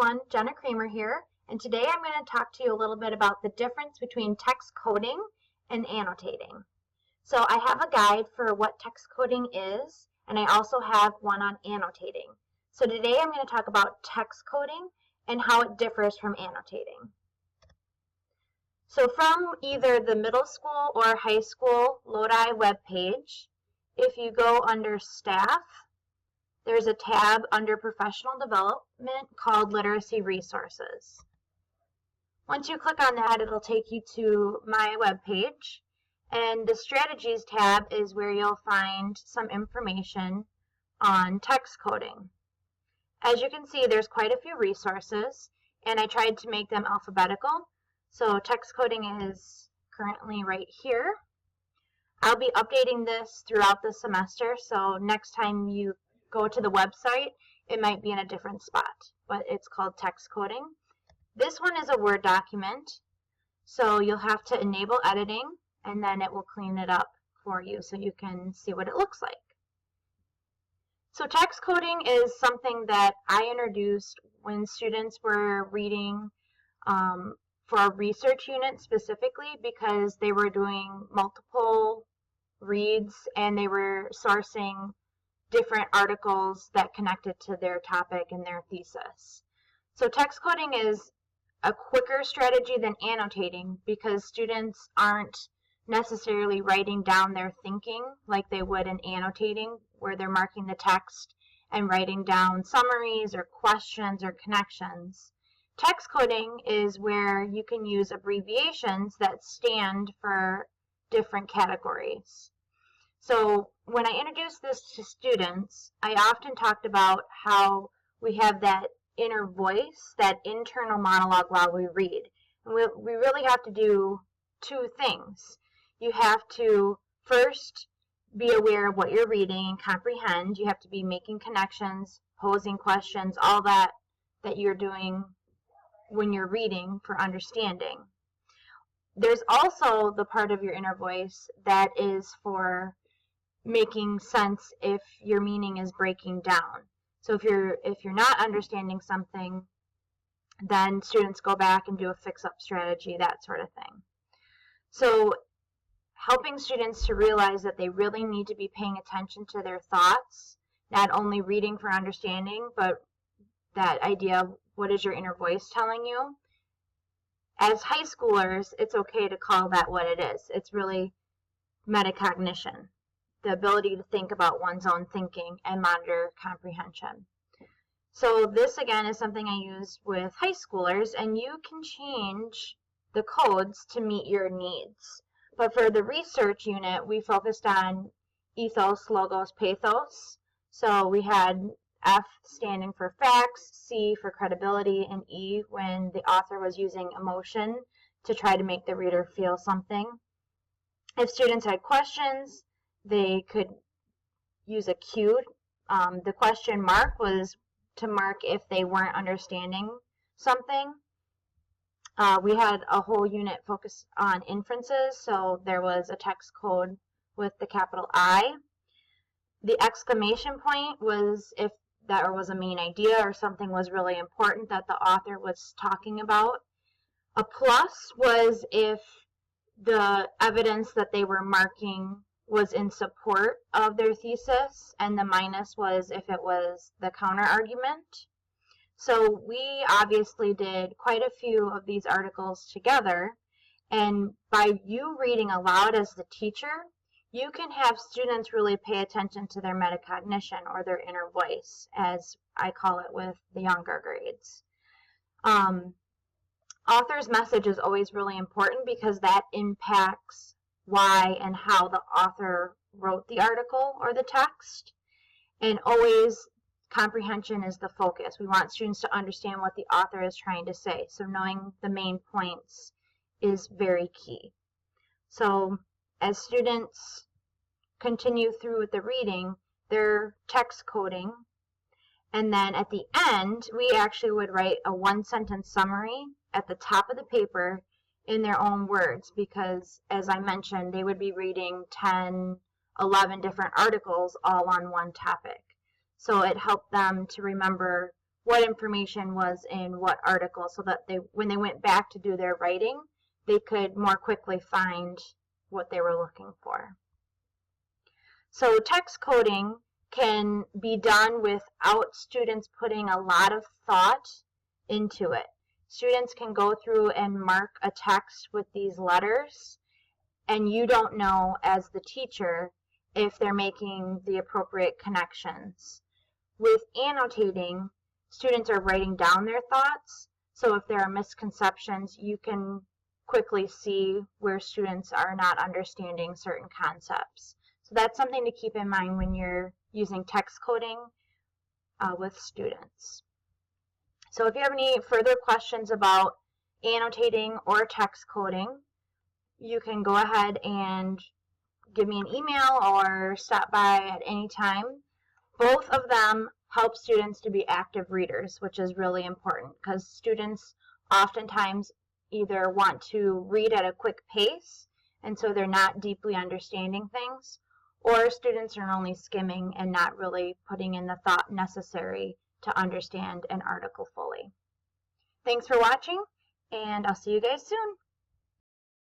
everyone, Jenna Kramer here, and today I'm going to talk to you a little bit about the difference between text coding and annotating. So I have a guide for what text coding is, and I also have one on annotating. So today I'm going to talk about text coding and how it differs from annotating. So from either the middle school or high school Lodi webpage, if you go under Staff, there's a tab under Professional Development called Literacy Resources. Once you click on that, it'll take you to my webpage, and the Strategies tab is where you'll find some information on text coding. As you can see, there's quite a few resources, and I tried to make them alphabetical. So text coding is currently right here. I'll be updating this throughout the semester, so next time you go to the website, it might be in a different spot, but it's called text coding. This one is a Word document, so you'll have to enable editing, and then it will clean it up for you so you can see what it looks like. So text coding is something that I introduced when students were reading for a research unit specifically, because they were doing multiple reads and they were sourcing different articles that connected to their topic and their thesis. So text coding is a quicker strategy than annotating because students aren't necessarily writing down their thinking like they would in annotating, where they're marking the text and writing down summaries or questions or connections. Text coding is where you can use abbreviations that stand for different categories. So when I introduced this to students, I often talked about how we have that inner voice, that internal monologue while we read. And we really have to do two things. You have to first be aware of what you're reading and comprehend. You have to be making connections, posing questions, all that you're doing when you're reading for understanding. There's also the part of your inner voice that is for making sense if your meaning is breaking down. So if you're not understanding something, then students go back and do a fix-up strategy, that sort of thing. So helping students to realize that they really need to be paying attention to their thoughts, not only reading for understanding, but that idea of what is your inner voice telling you. As high schoolers, it's okay to call that what it is. It's really metacognition, the ability to think about one's own thinking and monitor comprehension. So this again is something I use with high schoolers, and you can change the codes to meet your needs. But for the research unit, we focused on ethos, logos, pathos. So we had F standing for facts, C for credibility, and E when the author was using emotion to try to make the reader feel something. If students had questions, they could use a Q. The question mark was to mark if they weren't understanding something. We had a whole unit focused on inferences, so there was a text code with the capital I. The exclamation point was if there was a main idea or something was really important that the author was talking about. A plus was if the evidence that they were marking was in support of their thesis, and the minus was if it was the counter argument. So we obviously did quite a few of these articles together, and by you reading aloud as the teacher, you can have students really pay attention to their metacognition, or their inner voice, as I call it with the younger grades. Author's message is always really important because that impacts why and how the author wrote the article or the text. And always comprehension is the focus. We want students to understand what the author is trying to say. So knowing the main points is very key. So as students continue through with the reading, they're text coding. And then at the end, we actually would write a one-sentence summary at the top of the paper in their own words, because as I mentioned, they would be reading 10, 11 different articles all on one topic. So it helped them to remember what information was in what article, so that when they went back to do their writing, they could more quickly find what they were looking for. So text coding can be done without students putting a lot of thought into it. Students can go through and mark a text with these letters, and you don't know as the teacher if they're making the appropriate connections. With annotating, students are writing down their thoughts, so if there are misconceptions, you can quickly see where students are not understanding certain concepts. So that's something to keep in mind when you're using text coding with students. So if you have any further questions about annotating or text coding, you can go ahead and give me an email or stop by at any time. Both of them help students to be active readers, which is really important because students oftentimes either want to read at a quick pace, and so they're not deeply understanding things, or students are only skimming and not really putting in the thought necessary to understand an article fully. Thanks for watching, and I'll see you guys soon.